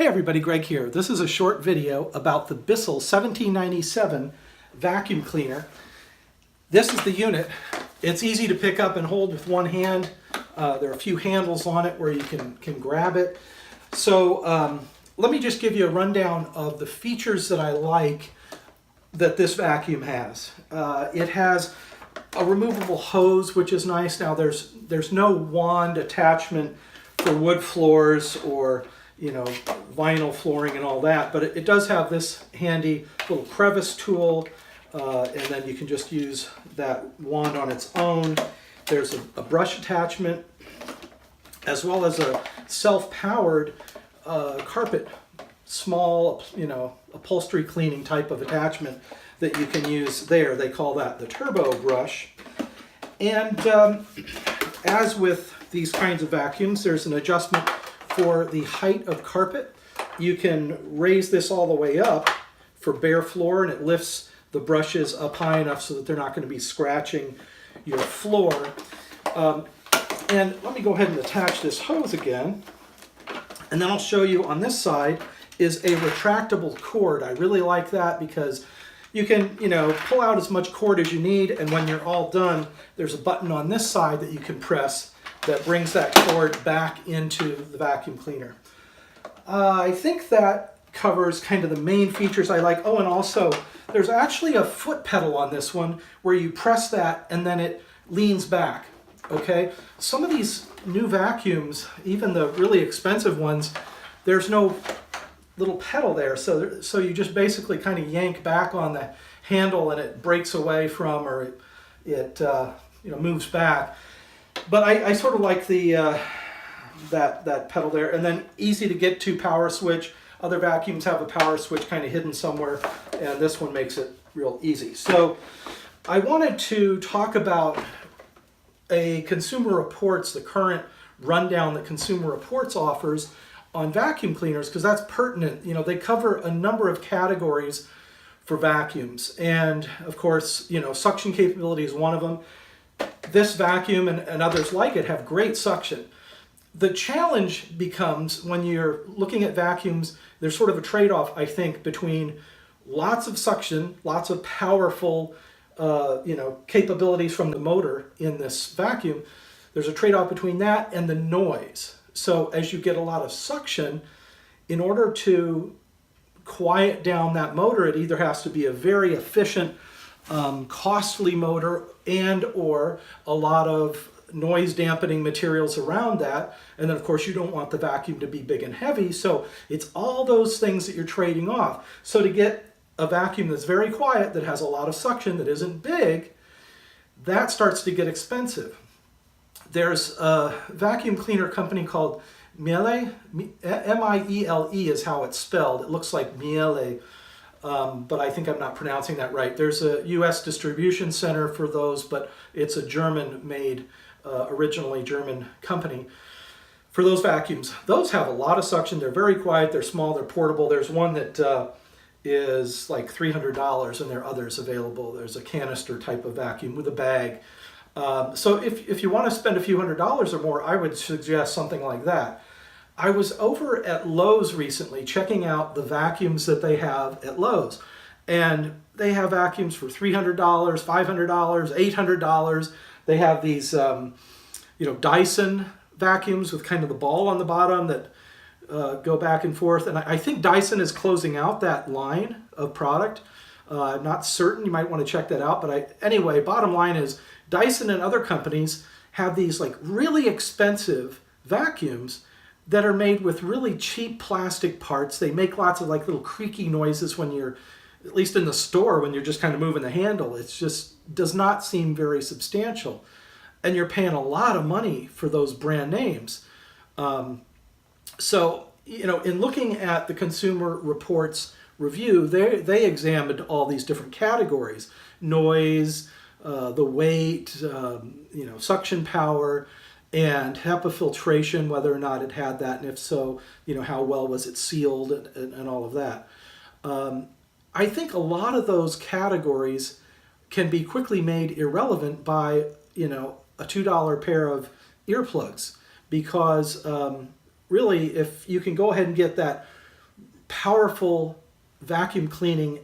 Hey everybody, Greg here. This is a short video about the Bissell 1797 vacuum cleaner. This is the unit. It's easy to pick up and hold with one hand. There are a few handles on it where you can grab it. So let me just give you a rundown of the features that I like that this vacuum has. It has a removable hose, which is nice. Now there's no wand attachment for wood floors or vinyl flooring and all that, but it does have this handy little crevice tool, and then you can just use that wand on its own. There's a brush attachment, as well as a self-powered carpet, small, upholstery cleaning type of attachment that you can use there. They call that the turbo brush. And as with these kinds of vacuums, there's an adjustment for the height of carpet. You can raise this all the way up for bare floor, and it lifts the brushes up high enough so that they're not going to be scratching your floor. And let me go ahead and attach this hose again, and then I'll show you on this side is a retractable cord. I really like that because you can pull out as much cord as you need, and when you're all done, there's a button on this side that you can press that brings that cord back into the vacuum cleaner. I think that covers kind of the main features I like. Oh, and also there's actually a foot pedal on this one where you press that and then it leans back. Okay, some of these new vacuums, even the really expensive ones, there's no little pedal there, so you just basically kind of yank back on the handle and it breaks away from, or it moves back. But I sort of like the that pedal there, and then easy to get to power switch. Other vacuums have a power switch kind of hidden somewhere, and this one makes it real easy. So I wanted to talk about Consumer Reports, the current rundown that Consumer Reports offers on vacuum cleaners, because that's pertinent. They cover a number of categories for vacuums, and of course, suction capability is one of them. This vacuum and others like it have great suction. The challenge becomes when you're looking at vacuums, there's sort of a trade-off, I think, between lots of suction, lots of powerful capabilities from the motor in this vacuum. There's a trade-off between that and the noise. So as you get a lot of suction, in order to quiet down that motor, it either has to be a very efficient, costly motor and or a lot of noise dampening materials around that. And then of course you don't want the vacuum to be big and heavy. So it's all those things that you're trading off. So to get a vacuum that's very quiet, that has a lot of suction, that isn't big, that starts to get expensive. There's a vacuum cleaner company called Miele, M-I-E-L-E is how it's spelled. It looks like Miele, but I think I'm not pronouncing that right. There's a U.S. distribution center for those, but it's a German-made, originally German company for those vacuums. Those have a lot of suction. They're very quiet. They're small. They're portable. There's one that is like $300, and there are others available. There's a canister type of vacuum with a bag. So if you want to spend a few $100s or more, I would suggest something like that. I was over at Lowe's recently checking out the vacuums that they have at Lowe's, and they have vacuums for $300, $500, $800. They have these, Dyson vacuums with kind of the ball on the bottom that go back and forth. And I think Dyson is closing out that line of product. I'm not certain. You might want to check that out. But anyway, bottom line is Dyson and other companies have these like really expensive vacuums that are made with really cheap plastic parts. They make lots of like little creaky noises when you're, at least in the store, when you're just kind of moving the handle. It just does not seem very substantial. And you're paying a lot of money for those brand names. So, in looking at the Consumer Reports review, they examined all these different categories: noise, the weight, suction power, and HEPA filtration, whether or not it had that, and if so, how well was it sealed, and all of that. I think a lot of those categories can be quickly made irrelevant by, a $2 pair of earplugs, because really, if you can go ahead and get that powerful vacuum cleaning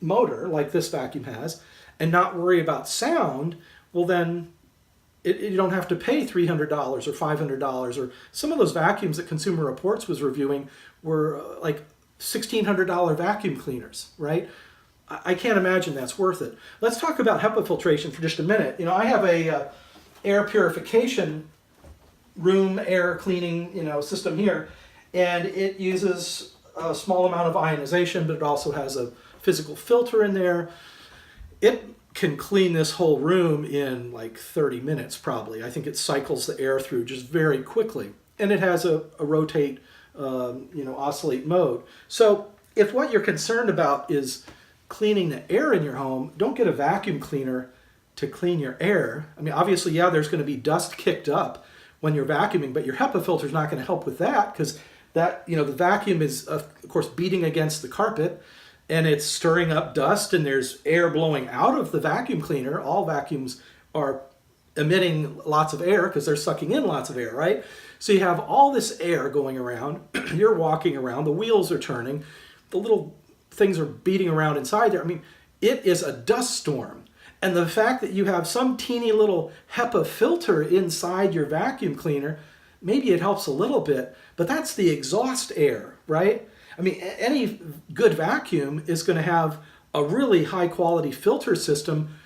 motor like this vacuum has and not worry about sound, well then you don't have to pay $300 or $500, or some of those vacuums that Consumer Reports was reviewing were like $1,600 vacuum cleaners, right? I can't imagine that's worth it. Let's talk about HEPA filtration for just a minute. You know, I have a air purification room air cleaning, system here, and it uses a small amount of ionization, but it also has a physical filter in there. It can clean this whole room in like 30 minutes probably. I think it cycles the air through just very quickly, and it has a rotate, oscillate mode. So if what you're concerned about is cleaning the air in your home, don't get a vacuum cleaner to clean your air. I mean, obviously, yeah, there's going to be dust kicked up when you're vacuuming, but your HEPA filter is not going to help with that, because that, the vacuum is, of course, beating against the carpet, and it's stirring up dust, and there's air blowing out of the vacuum cleaner. All vacuums are emitting lots of air because they're sucking in lots of air, right? So you have all this air going around. You're walking around. The wheels are turning. The little things are beating around inside there. I mean, it is a dust storm. And the fact that you have some teeny little HEPA filter inside your vacuum cleaner, maybe it helps a little bit, but that's the exhaust air, right? I mean, any good vacuum is going to have a really high quality filter system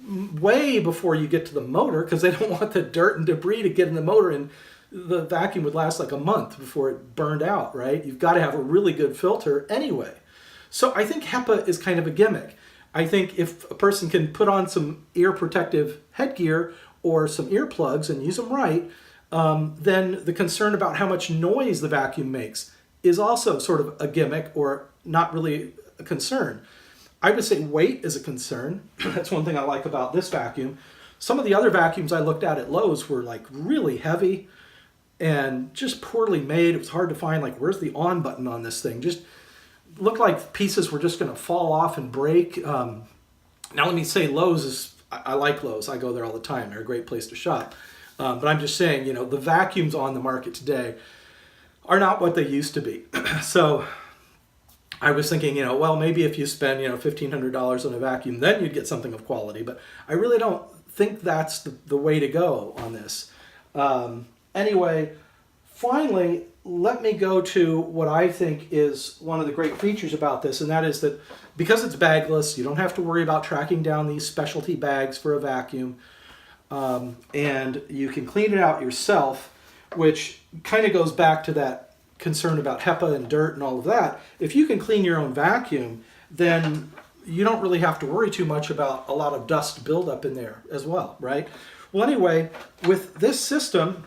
way before you get to the motor, because they don't want the dirt and debris to get in the motor, and the vacuum would last like a month before it burned out, right? You've got to have a really good filter anyway. So I think HEPA is kind of a gimmick. I think if a person can put on some ear protective headgear or some earplugs and use them right, then the concern about how much noise the vacuum makes is also sort of a gimmick, or not really a concern. I would say weight is a concern. That's one thing I like about this vacuum. Some of the other vacuums I looked at Lowe's were like really heavy and just poorly made. It was hard to find, like, where's the on button on this thing? Just looked like pieces were just going to fall off and break. Now let me say, Lowe's is, I like Lowe's. I go there all the time. They're a great place to shop. But I'm just saying, the vacuums on the market today are not what they used to be. So I was thinking, well, maybe if you spend, $1,500 on a vacuum, then you'd get something of quality. But I really don't think that's the way to go on this. Anyway, finally, let me go to what I think is one of the great features about this, and that is that because it's bagless, you don't have to worry about tracking down these specialty bags for a vacuum, and you can clean it out yourself, which kind of goes back to that concern about HEPA and dirt and all of that. If you can clean your own vacuum, then you don't really have to worry too much about a lot of dust buildup in there as well, right? Well, anyway, with this system,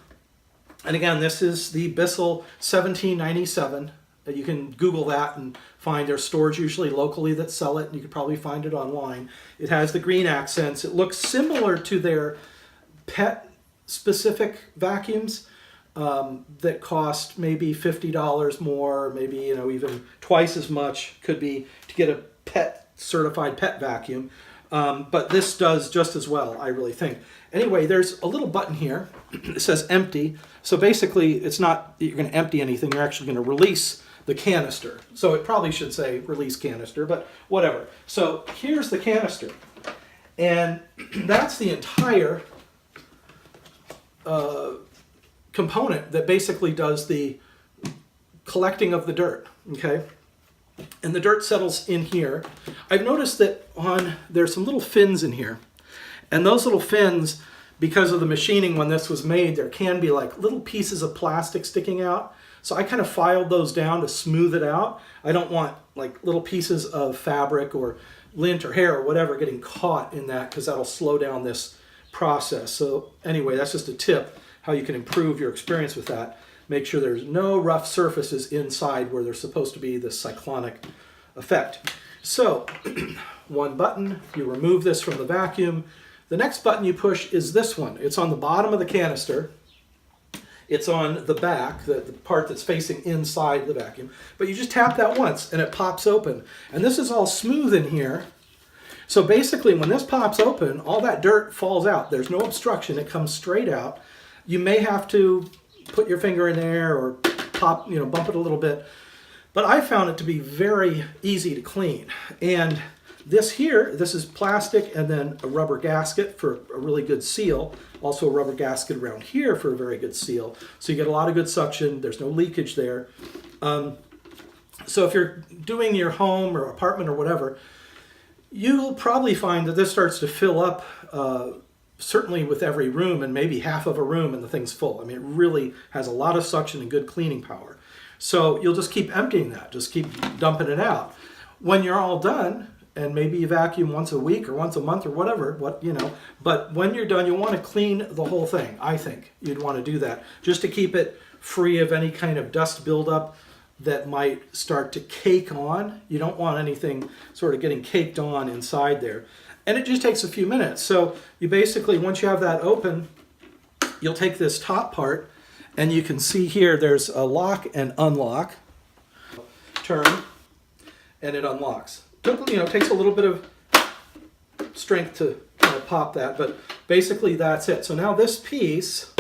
and again, this is the Bissell 1797. You can Google that and find there's stores usually locally that sell it, and you could probably find it online. It has the green accents. It looks similar to their pet-specific vacuums that cost maybe $50 more, maybe even twice as much could be to get a certified pet vacuum. But this does just as well, I really think. Anyway, there's a little button here. It says empty. So basically, it's not that you're going to empty anything. You're actually going to release the canister. So it probably should say release canister, but whatever. So here's the canister. And that's the entire component that basically does the collecting of the dirt, okay? And the dirt settles in here. I've noticed that there's some little fins in here. And those little fins, because of the machining when this was made, there can be like little pieces of plastic sticking out. So I kind of filed those down to smooth it out. I don't want like little pieces of fabric or lint or hair or whatever getting caught in that, because that'll slow down this process. So anyway, that's just a tip how you can improve your experience with that. Make sure there's no rough surfaces inside where there's supposed to be this cyclonic effect. So one button, you remove this from the vacuum. The next button you push is this one. It's on the bottom of the canister. It's on the back, the part that's facing inside the vacuum. But you just tap that once and it pops open. And this is all smooth in here. So basically when this pops open, all that dirt falls out. There's no obstruction. It comes straight out. You may have to put your finger in there or bump it a little bit. But I found it to be very easy to clean. And this here, this is plastic and then a rubber gasket for a really good seal. Also a rubber gasket around here for a very good seal. So you get a lot of good suction. There's no leakage there. So if you're doing your home or apartment or whatever, you'll probably find that this starts to fill up certainly with every room, and maybe half of a room and the thing's full. I mean, it really has a lot of suction and good cleaning power. So you'll just keep emptying that, just keep dumping it out. When you're all done, and maybe you vacuum once a week or once a month or whatever, but when you're done, you'll want to clean the whole thing. I think you'd want to do that just to keep it free of any kind of dust buildup that might start to cake on. You don't want anything sort of getting caked on inside there. And it just takes a few minutes. So you basically, once you have that open, you'll take this top part, and you can see here there's a lock and unlock. Turn, and it unlocks. It takes a little bit of strength to kind of pop that, but basically that's it. So now this piece,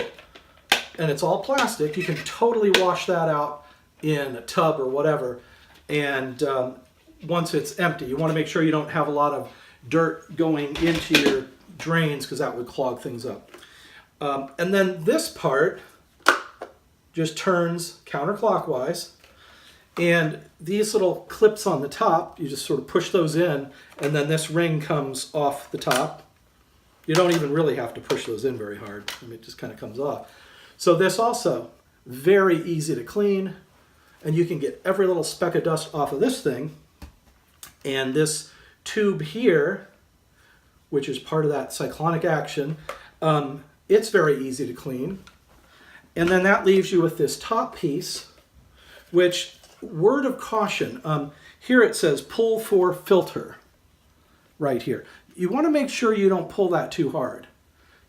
and it's all plastic, you can totally wash that out in a tub or whatever. And once it's empty, you want to make sure you don't have a lot of dirt going into your drains, because that would clog things up. And then this part just turns counterclockwise, and these little clips on the top, you just sort of push those in, and then this ring comes off the top. You don't even really have to push those in very hard. I mean, it just kind of comes off. So this also, very easy to clean, and you can get every little speck of dust off of this thing. And this tube here, which is part of that cyclonic action, it's very easy to clean. And then that leaves you with this top piece, which, word of caution, here it says pull for filter right here. You want to make sure you don't pull that too hard.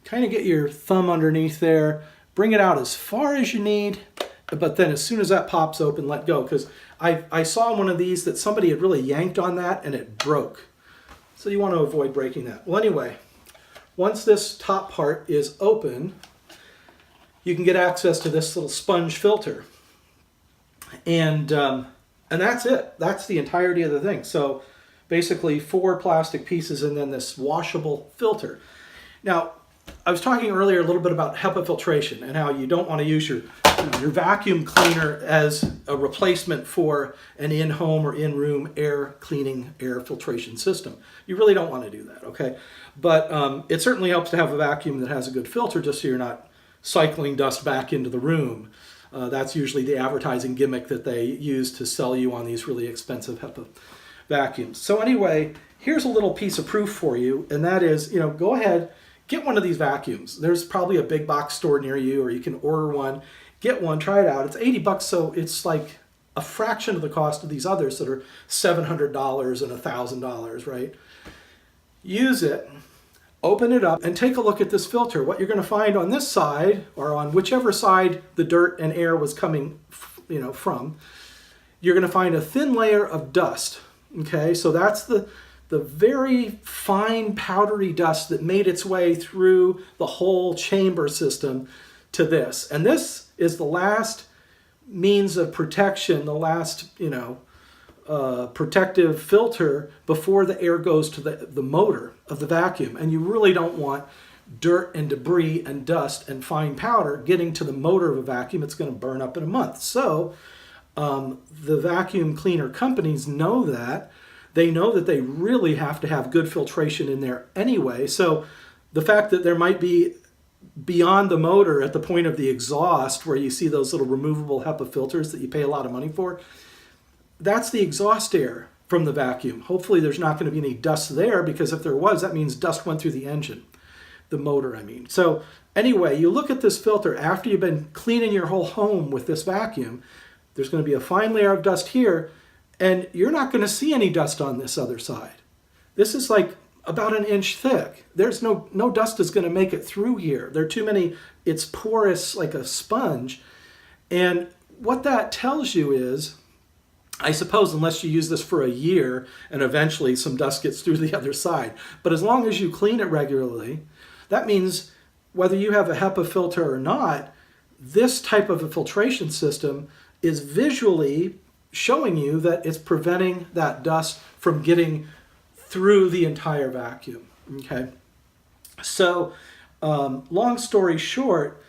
Kind of get your thumb underneath there, bring it out as far as you need, but then as soon as that pops open, let go. Because I saw one of these that somebody had really yanked on that and it broke. So you want to avoid breaking that. Well, anyway, once this top part is open, you can get access to this little sponge filter. And that's it. That's the entirety of the thing. So basically 4 plastic pieces and then this washable filter. Now, I was talking earlier a little bit about HEPA filtration and how you don't want to use your vacuum cleaner as a replacement for an in-home or in-room air cleaning, air filtration system. You really don't want to do that, okay? But it certainly helps to have a vacuum that has a good filter, just so you're not cycling dust back into the room. That's usually the advertising gimmick that they use to sell you on these really expensive HEPA vacuums. So anyway, here's a little piece of proof for you, and that is, go ahead, get one of these vacuums. There's probably a big box store near you, or you can order one. Get one, try it out. It's $80, so it's like a fraction of the cost of these others that are $700 and $1,000, right? Use it, open it up, and take a look at this filter. What you're going to find on this side, or on whichever side the dirt and air was coming from, you're going to find a thin layer of dust. Okay, so that's the very fine powdery dust that made its way through the whole chamber system to this. And this is the last means of protection, the last, protective filter before the air goes to the motor of the vacuum. And you really don't want dirt and debris and dust and fine powder getting to the motor of a vacuum. It's going to burn up in a month. So the vacuum cleaner companies know that. They know that they really have to have good filtration in there anyway. So the fact that there might be beyond the motor at the point of the exhaust, where you see those little removable HEPA filters that you pay a lot of money for, that's the exhaust air from the vacuum. Hopefully there's not going to be any dust there, because if there was, that means dust went through the engine, the motor, I mean. So anyway, you look at this filter after you've been cleaning your whole home with this vacuum. There's going to be a fine layer of dust here, and you're not going to see any dust on this other side. This is like about an inch thick. There's no dust is going to make it through here. There are too many, it's porous like a sponge. And what that tells you is, I suppose unless you use this for a year and eventually some dust gets through the other side, but as long as you clean it regularly, that means whether you have a HEPA filter or not, this type of a filtration system is visually showing you that it's preventing that dust from getting through the entire vacuum. Okay, so long story short,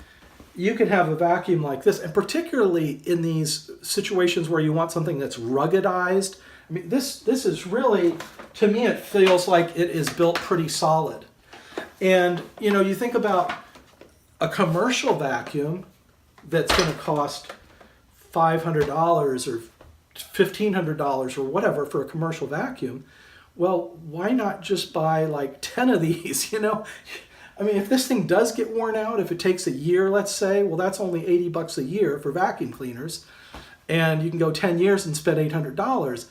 you can have a vacuum like this, and particularly in these situations where you want something that's ruggedized. I mean, this is really, to me, it feels like it is built pretty solid. And you know, you think about a commercial vacuum that's going to cost $500 or $1,500 or whatever for a commercial vacuum. Well, why not just buy like 10 of these, you know? I mean, if this thing does get worn out, if it takes a year, let's say, well, that's only $80 a year for vacuum cleaners. And you can go 10 years and spend $800.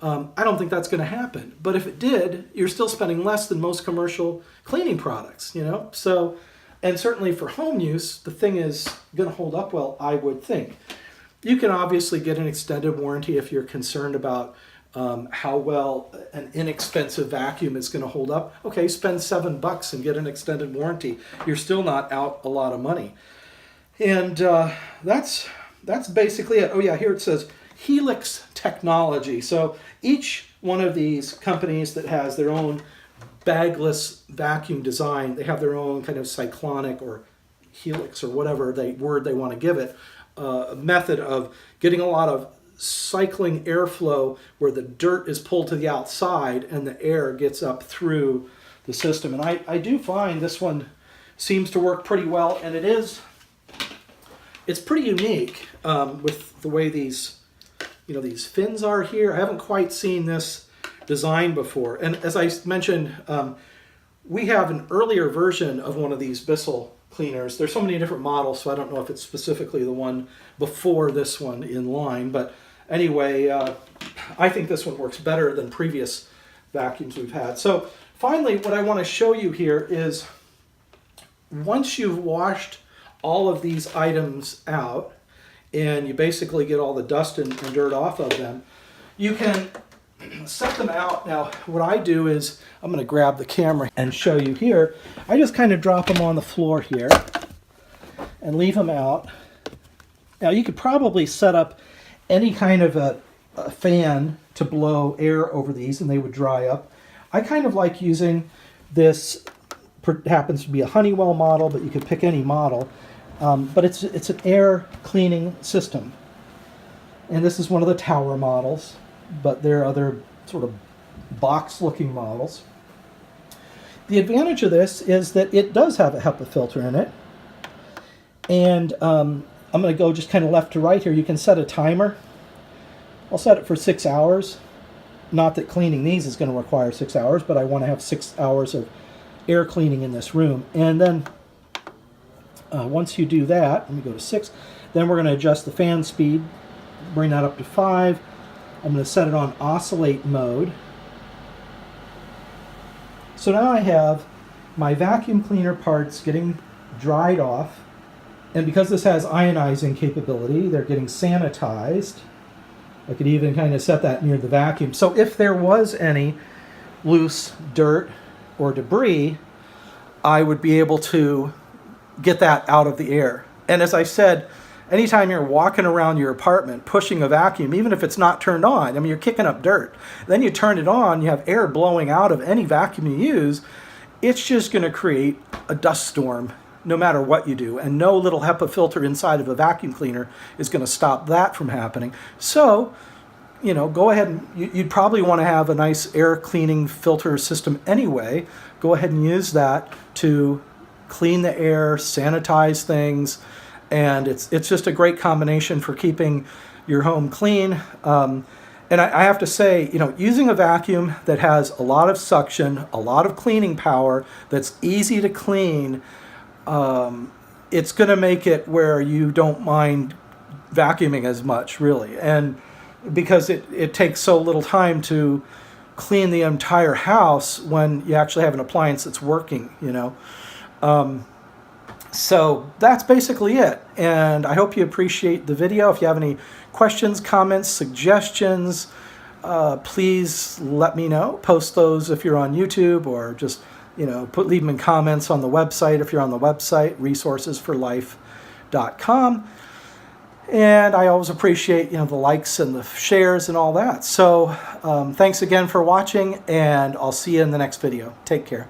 I don't think that's going to happen. But if it did, you're still spending less than most commercial cleaning products, you know? So, and certainly for home use, the thing is going to hold up well, I would think. You can obviously get an extended warranty if you're concerned about how well an inexpensive vacuum is going to hold up. Okay, spend $7 and get an extended warranty. You're still not out a lot of money. And that's basically it. Oh yeah, here it says Helix Technology. So each one of these companies that has their own bagless vacuum design, they have their own kind of cyclonic or helix or whatever word they want to give it, method of getting a lot of cycling airflow where the dirt is pulled to the outside and the air gets up through the system. And I do find this one seems to work pretty well, and it's pretty unique with the way these fins are here. I haven't quite seen this design before. And as I mentioned, we have an earlier version of one of these Bissell cleaners. There's so many different models, so I don't know if it's specifically the one before this one in line. But anyway, I think this one works better than previous vacuums we've had. So finally, what I want to show you here is once you've washed all of these items out and you basically get all the dust and dirt off of them, you can set them out. Now, what I do is I'm going to grab the camera and show you here. I just kind of drop them on the floor here and leave them out. Now, you could probably set up any kind of a fan to blow air over these and they would dry up. I kind of like using this, happens to be a Honeywell model, but you could pick any model. But it's an air cleaning system. And this is one of the tower models, but there are other sort of box-looking models. The advantage of this is that it does have a HEPA filter in it. And I'm going to go just kind of left to right here. You can set a timer. I'll set it for 6 hours. Not that cleaning these is going to require 6 hours, but I want to have 6 hours of air cleaning in this room. And then once you do that, let me go to 6, then we're going to adjust the fan speed, bring that up to 5. I'm going to set it on oscillate mode. So now I have my vacuum cleaner parts getting dried off, and because this has ionizing capability, they're getting sanitized. I could even kind of set that near the vacuum. So if there was any loose dirt or debris, I would be able to get that out of the air. And as I said, anytime you're walking around your apartment pushing a vacuum, even if it's not turned on, I mean, you're kicking up dirt. Then you turn it on, you have air blowing out of any vacuum you use, it's just going to create a dust storm no matter what you do. And no little HEPA filter inside of a vacuum cleaner is going to stop that from happening. So, you know, go ahead and you'd probably want to have a nice air cleaning filter system anyway. Go ahead and use that to clean the air, sanitize things, and it's just a great combination for keeping your home clean. And I have to say, you know, using a vacuum that has a lot of suction, a lot of cleaning power, that's easy to clean, it's going to make it where you don't mind vacuuming as much, really. And because it takes so little time to clean the entire house when you actually have an appliance that's working, you know. So that's basically it, and I hope you appreciate the video. If you have any questions, comments, suggestions, please let me know. Post those if you're on YouTube, or just, you know, leave them in comments on the website if you're on the website, resourcesforlife.com. And I always appreciate, the likes and the shares and all that. So thanks again for watching, and I'll see you in the next video. Take care.